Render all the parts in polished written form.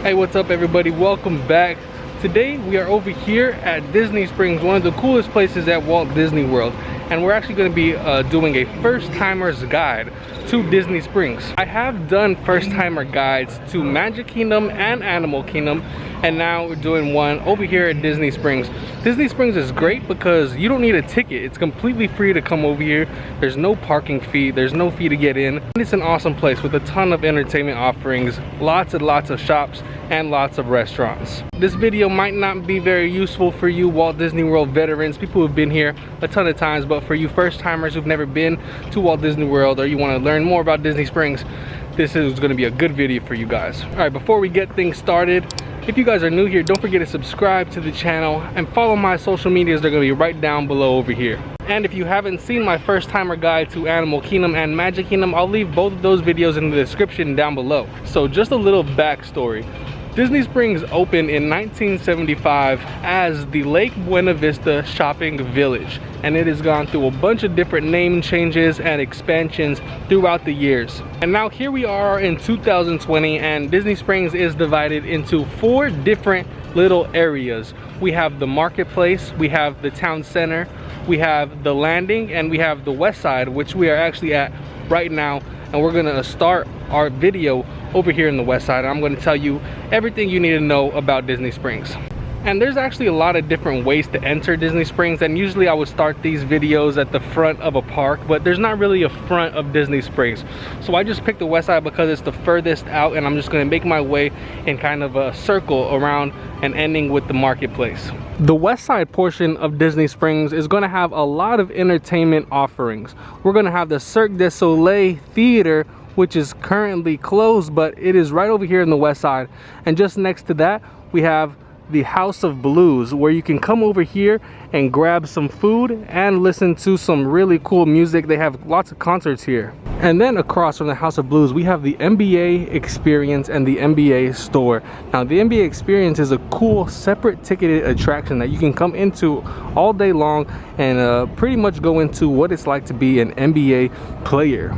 Hey, what's up everybody? Welcome back. Today we are over here at Disney Springs, one of the coolest places at Walt Disney World, and we're actually going to be doing a first-timer's guide to Disney Springs. I have done first-timer guides to Magic Kingdom and Animal Kingdom, and now we're doing one over here at Disney Springs. Disney Springs is great because you don't need a ticket. It's completely free to come over here. There's no parking fee, there's no fee to get in. And it's an awesome place with a ton of entertainment offerings, lots and lots of shops, and lots of restaurants. This video might not be very useful for you Walt Disney World veterans, people who've been here a ton of times, but for you first timers who've never been to Walt Disney World or you want to learn more about Disney Springs, this is going to be a good video for you guys. All right, before we get things started, if you guys are new here, don't forget to subscribe to the channel and follow my social medias. They're going to be right down below over here. And if you haven't seen my first timer guide to Animal Kingdom and Magic Kingdom, I'll leave both of those videos in the description down below. So just a little backstory. Disney Springs opened in 1975 as the Lake Buena Vista Shopping Village, and it has gone through a bunch of different name changes and expansions throughout the years. And now here we are in 2020, and Disney Springs is divided into 4 different little areas. We have the marketplace, we have the town center, we have the landing, and we have the west side, which we are actually at right now. And we're gonna start our video over here in the west side. I'm going to tell you everything you need to know about Disney Springs. And there's actually a lot of different ways to enter Disney Springs, and usually I would start these videos at the front of a park, but there's not really a front of Disney Springs. So I just picked the west side because it's the furthest out, and I'm just going to make my way in kind of a circle around and ending with the marketplace. The west side portion of Disney Springs is going to have a lot of entertainment offerings. We're going to have the Cirque du Soleil Theater, which is currently closed, but it is right over here in the west side. And just next to that, we have the House of Blues, where you can come over here and grab some food and listen to some really cool music. They have lots of concerts here. And then across from the House of Blues, we have the Mba Experience and the Mba store. Now the Mba Experience is a cool separate ticketed attraction that you can come into all day long and pretty much go into what it's like to be an Mba player.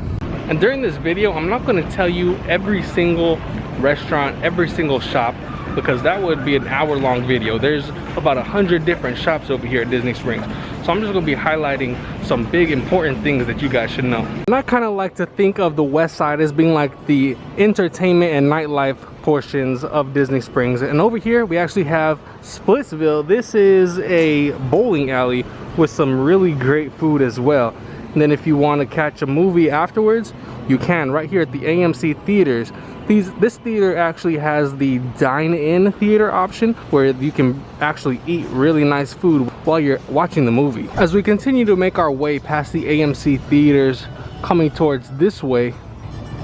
And during this video, I'm not going to tell you every single restaurant, every single shop, because that would be an hour-long video. There's about 100 different shops over here at Disney Springs. So I'm just going to be highlighting some big important things that you guys should know. And I kind of like to think of the west side as being like the entertainment and nightlife portions of Disney Springs. And over here, we actually have Splitsville. This is a bowling alley with some really great food as well. And then if you want to catch a movie afterwards, you can right here at the Amc Theaters. This theater actually has the dine-in theater option where you can actually eat really nice food while you're watching the movie. As we continue to make our way past the Amc Theaters, coming towards this way,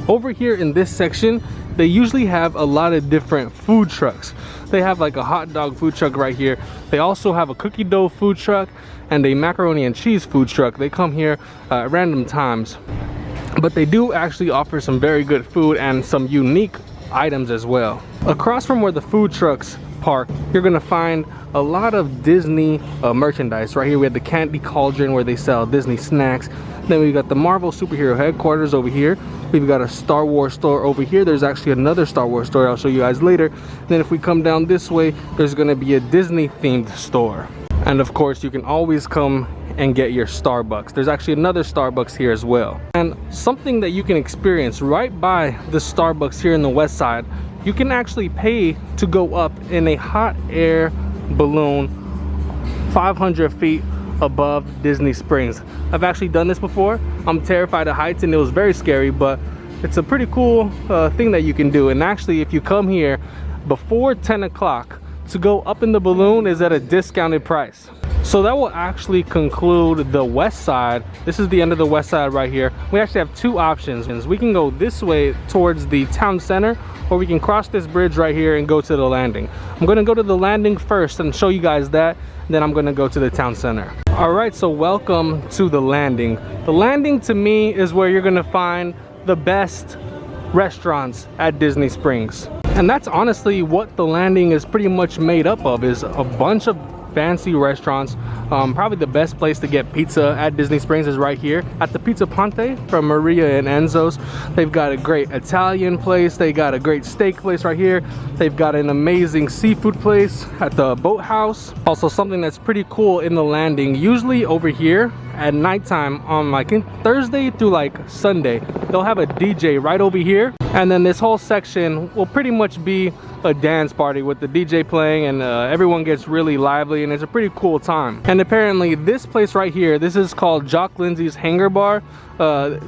over here in this section, they usually have a lot of different food trucks. They have like a hot dog food truck right here. They also have a cookie dough food truck and a macaroni and cheese food truck. They come here at random times. But they do actually offer some very good food and some unique items as well. Across from where the food trucks park, you're gonna find a lot of Disney merchandise. Right here we have the Candy Cauldron where they sell Disney snacks. Then we've got the Marvel superhero headquarters over here. We've got a Star Wars store over here. There's actually another Star Wars store I'll show you guys later. Then if we come down this way, there's gonna be a Disney themed store. And of course you can always come and get your Starbucks. There's actually another Starbucks here as well. And something that you can experience right by the Starbucks here in the west side, you can actually pay to go up in a hot air balloon 500 feet above Disney Springs. I've actually done this before. I'm terrified of heights and it was very scary, but it's a pretty cool thing that you can do. And actually if you come here before 10 o'clock, to go up in the balloon is at a discounted price. So that will actually conclude the west side. This is the end of the west side right here. We actually have 2 options. We can go this way towards the town center, or we can cross this bridge right here and go to the landing. I'm gonna go to the landing first and show you guys that. Then I'm gonna go to the town center. All right, so welcome to the landing. The landing to me is where you're gonna find the best restaurants at Disney Springs. And that's honestly what the landing is pretty much made up of, is a bunch of fancy restaurants. Probably the best place to get pizza at Disney Springs is right here at the Pizza Ponte from Maria and Enzo's. They've got a great Italian place. They got a great steak place right here. They've got an amazing seafood place at the boathouse. Also, something that's pretty cool in the landing, usually over here at nighttime on like Thursday through like Sunday, they'll have a DJ right over here, and then this whole section will pretty much be a dance party with the DJ playing, and everyone gets really lively, and it's a pretty cool time. And apparently this place right here, this is called Jock Lindsay's Hangar Bar.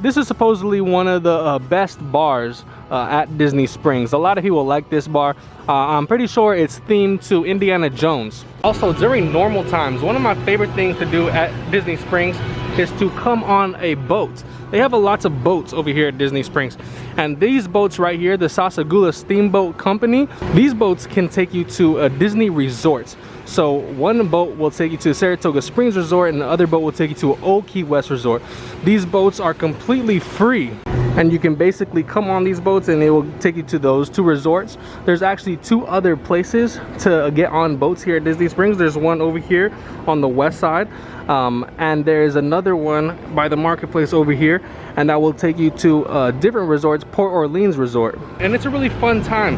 This is supposedly one of the best bars at Disney Springs. A lot of people like this bar. I'm pretty sure it's themed to Indiana Jones. Also, during normal times, one of my favorite things to do at Disney Springs is to come on a boat. They have lots of boats over here at Disney Springs, and these boats right here, the Sassagula Steamboat company, these boats can take you to a Disney resort. So one boat will take you to Saratoga Springs Resort, and the other boat will take you to Old Key West Resort. These boats are completely free, and you can basically come on these boats and they will take you to those two resorts. There's actually two other places to get on boats here at Disney Springs. There's one over here on the west side, and there's another one by the marketplace over here, and that will take you to different resorts, Port Orleans Resort. And it's a really fun time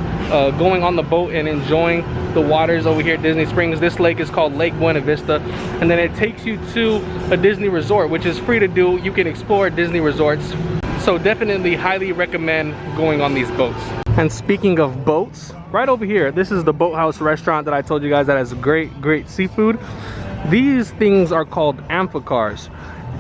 going on the boat and enjoying the waters over here at Disney Springs. This lake is called Lake Buena Vista, and then it takes you to a Disney resort, which is free to do. You can explore Disney resorts. So definitely highly recommend going on these boats. And speaking of boats, right over here, this is the Boathouse restaurant that I told you guys that has great seafood. These things are called amphicars.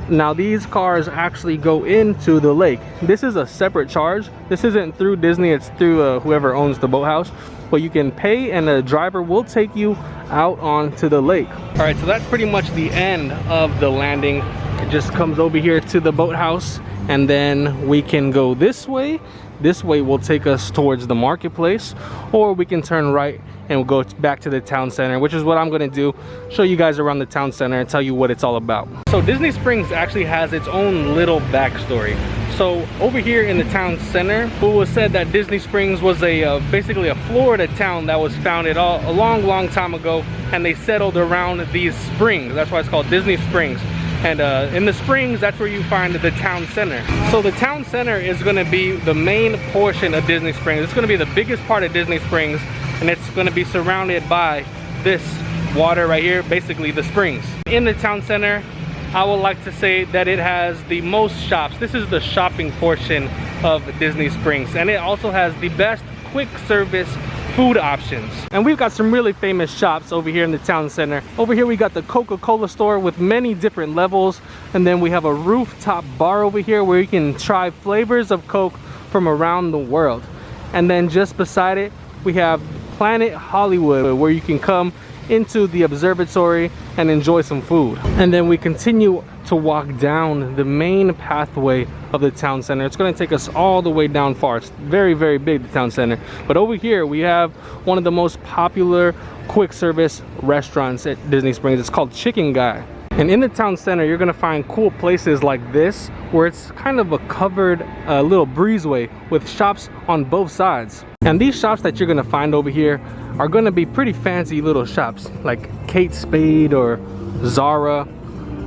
Now these cars actually go into the lake. This is a separate charge. This isn't through Disney, it's through whoever owns the boathouse. But you can pay and the driver will take you out onto the lake. All right, so that's pretty much the end of the landing. It just comes over here to the boathouse, and then we can go this way. This way will take us towards the marketplace, or we can turn right and we'll go back to the town center, which is what I'm gonna do. Show you guys around the town center and tell you what it's all about. So Disney Springs actually has its own little backstory. So over here in the town center, it was said that Disney Springs was basically a Florida town that was founded a long time ago, and they settled around these springs. That's why it's called Disney Springs. And in the springs, that's where you find the town center. So the town center is gonna be the main portion of Disney Springs. It's gonna be the biggest part of Disney Springs, and it's gonna be surrounded by this water right here, basically the springs. In the town center, I would like to say that it has the most shops. This is the shopping portion of Disney Springs, and it also has the best quick service food options. And we've got some really famous shops over here in the town center. Over here we got the Coca-Cola store with many different levels, and then we have a rooftop bar over here where you can try flavors of Coke from around the world. And then just beside it we have Planet Hollywood, where you can come into the observatory and enjoy some food. And then we continue to walk down the main pathway of the town center. It's going to take us all the way down far. It's very big, the town center. But over here we have one of the most popular quick service restaurants at Disney Springs. It's called Chicken Guy. And in the town center you're going to find cool places like this, where it's kind of a covered little breezeway with shops on both sides. And these shops that you're going to find over here are going to be pretty fancy little shops, like Kate Spade or Zara.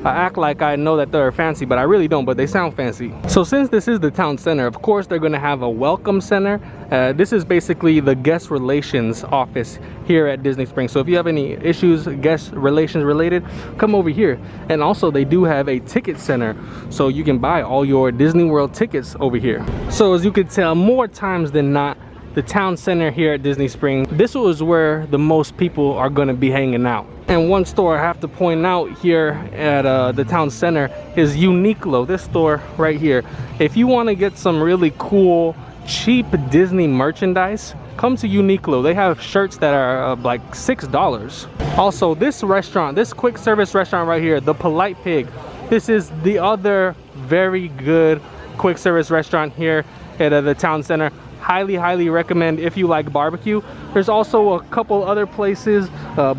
I act like I know that they're fancy, but I really don't, but they sound fancy. So since this is the town center, of course they're going to have a welcome center. This is basically the guest relations office here at Disney Springs. So if you have any issues guest relations related, come over here. And also they do have a ticket center, so you can buy all your Disney World tickets over here. So as you can tell, more times than not, the town center here at Disney Springs, this was where the most people are going to be hanging out. And one store I have to point out here at the town center is Uniqlo. This store right here. If you want to get some really cool, cheap Disney merchandise, come to Uniqlo. They have shirts that are like $6. Also, this restaurant, this quick service restaurant right here, the Polite Pig, this is the other very good quick service restaurant here at the town center. highly recommend if you like barbecue. There's also a couple other places,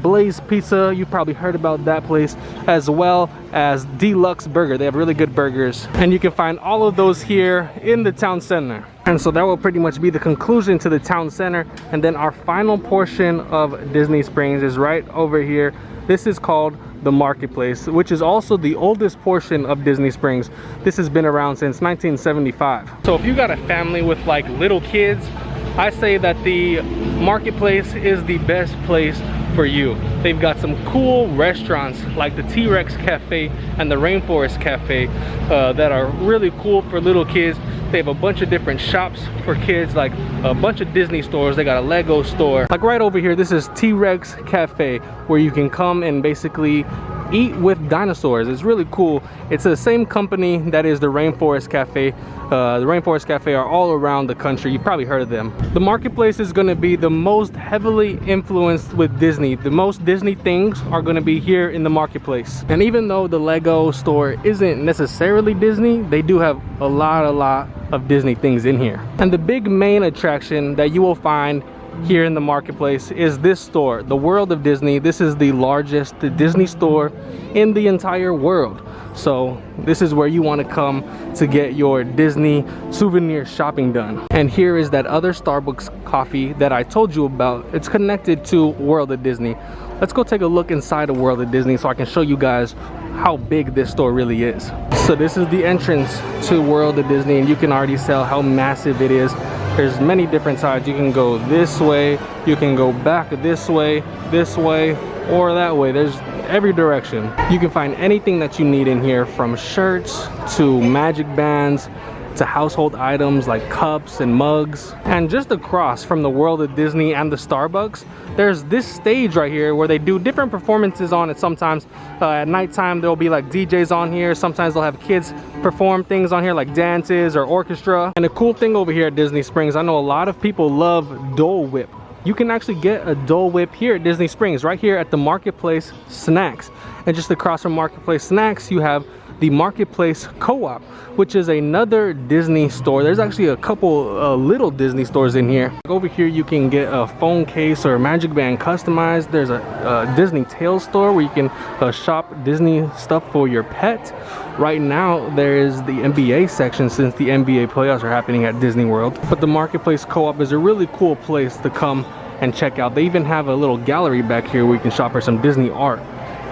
Blaze Pizza, you've probably heard about that place, as well as Deluxe Burger. They have really good burgers, and you can find all of those here in the town center. And so that will pretty much be the conclusion to the town center. And then our final portion of Disney Springs is right over here. This is called the Marketplace, which is also the oldest portion of Disney Springs. This has been around since 1975. So if you got a family with like little kids, I say that the Marketplace is the best place for you. They've got some cool restaurants like the T-Rex Cafe and the Rainforest Cafe that are really cool for little kids. They have a bunch of different shops for kids, like a bunch of Disney stores. They got a Lego store. Like right over here, this is T-Rex Cafe, where you can come and basically eat with dinosaurs. It's really cool. It's the same company that is the Rainforest Cafe. The Rainforest Cafe are all around the country. You've probably heard of them. The Marketplace is going to be the most heavily influenced with Disney. The most Disney things are going to be here in the Marketplace. And even though the Lego store isn't necessarily Disney, they do have a lot of Disney things in here. And the big main attraction that you will find here in the Marketplace is this store, the World of Disney. This is the largest Disney store in the entire world. So this is where you want to come to get your Disney souvenir shopping done. And here is that other Starbucks coffee that I told you about. It's connected to World of Disney. Let's go take a look inside of World of Disney so I can show you guys how big this store really is. So this is the entrance to World of Disney, and you can already tell how massive it is. There's many different sides. You can go this way, you can go back this way, or that way. There's every direction. You can find anything that you need in here, from shirts to magic bands to household items like cups and mugs. And just across from the World of Disney and the Starbucks, there's this stage right here where they do different performances on it. Sometimes at nighttime there'll be like DJs on here. Sometimes they'll have kids perform things on here like dances or orchestra. And the cool thing over here at Disney Springs, I know a lot of people love Dole Whip. You can actually get a Dole Whip here at Disney Springs, right here at the Marketplace Snacks. And just across from Marketplace Snacks, you have the Marketplace Co-op, which is another Disney store. There's actually a couple little Disney stores in here. Over here you can get a phone case or a magic band customized. There's a Disney Tales store where you can shop Disney stuff for your pet. Right now there is the NBA section since the NBA playoffs are happening at Disney World. But the Marketplace Co-op is a really cool place to come and check out. They even have a little gallery back here where you can shop for some Disney art.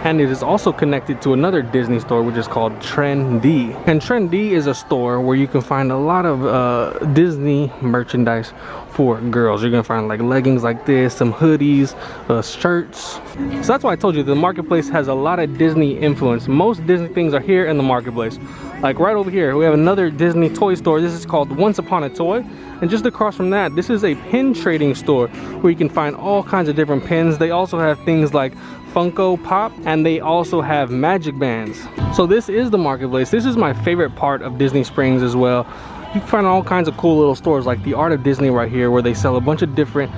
And it is also connected to another Disney store, which is called Trendy. And Trendy is a store where you can find a lot of Disney merchandise for girls. You're gonna find like leggings like this, some hoodies, shirts. So that's why I told you the Marketplace has a lot of Disney influence. Most Disney things are here in the Marketplace. Like right over here, we have another Disney toy store. This is called Once Upon a Toy. And just across from that, this is a pin trading store where you can find all kinds of different pins. They also have things like Funko Pop, and they also have magic bands. So this is the Marketplace. This is my favorite part of Disney Springs as well. You can find all kinds of cool little stores like the Art of Disney right here, where they sell a bunch of different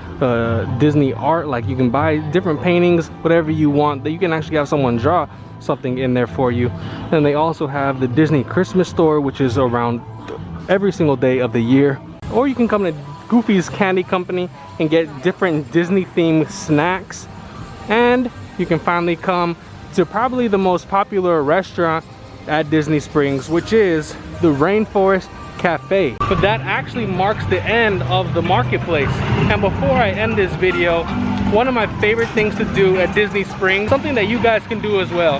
Disney art. Like you can buy different paintings, whatever you want, that you can actually have someone draw something in there for you. And they also have the Disney Christmas store, which is around every single day of the year. Or you can come to Goofy's Candy Company and get different Disney themed snacks. And you can finally come to probably the most popular restaurant at Disney Springs, which is the Rainforest Cafe. But that actually marks the end of the Marketplace. And before I end this video, one of my favorite things to do at Disney Springs, something that you guys can do as well,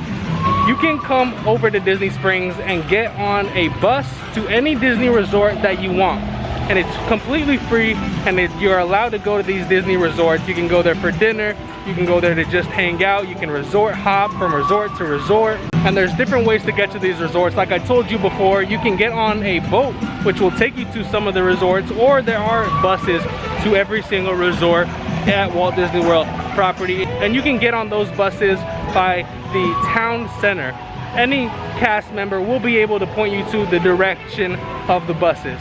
you can come over to Disney Springs and get on a bus to any Disney resort that you want. And it's completely free, and you're allowed to go to these Disney resorts. You can go there for dinner, you can go there to just hang out, you can resort hop from resort to resort. And there's different ways to get to these resorts. Like I told you before, you can get on a boat which will take you to some of the resorts, or there are buses to every single resort at Walt Disney World property. And you can get on those buses by the town center. Any cast member will be able to point you to the direction of the buses.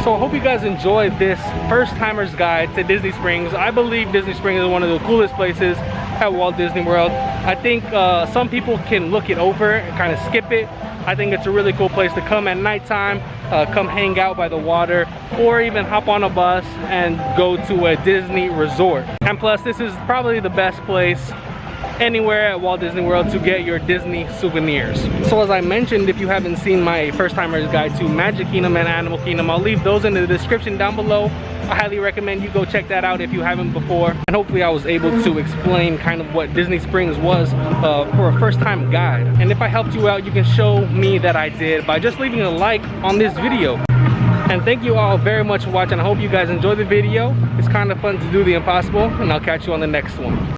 So I hope you guys enjoyed this first timer's guide to Disney Springs. I believe Disney Springs is one of the coolest places at Walt Disney World. I think some people can look it over and kind of skip it, I think it's a really cool place to come at nighttime, come hang out by the water, or even hop on a bus and go to a Disney resort. And plus, this is probably the best place anywhere at Walt Disney World to get your Disney souvenirs. So as I mentioned, if you haven't seen my first timer's guide to Magic Kingdom and Animal Kingdom, I'll leave those in the description down below. I highly recommend you go check that out if you haven't before. And hopefully I was able to explain kind of what Disney Springs was for a first time guide. And if I helped you out, you can show me that I did by just leaving a like on this video. And thank you all very much for watching. I hope you guys enjoyed the video. It's kind of fun to do the impossible, and I'll catch you on the next one.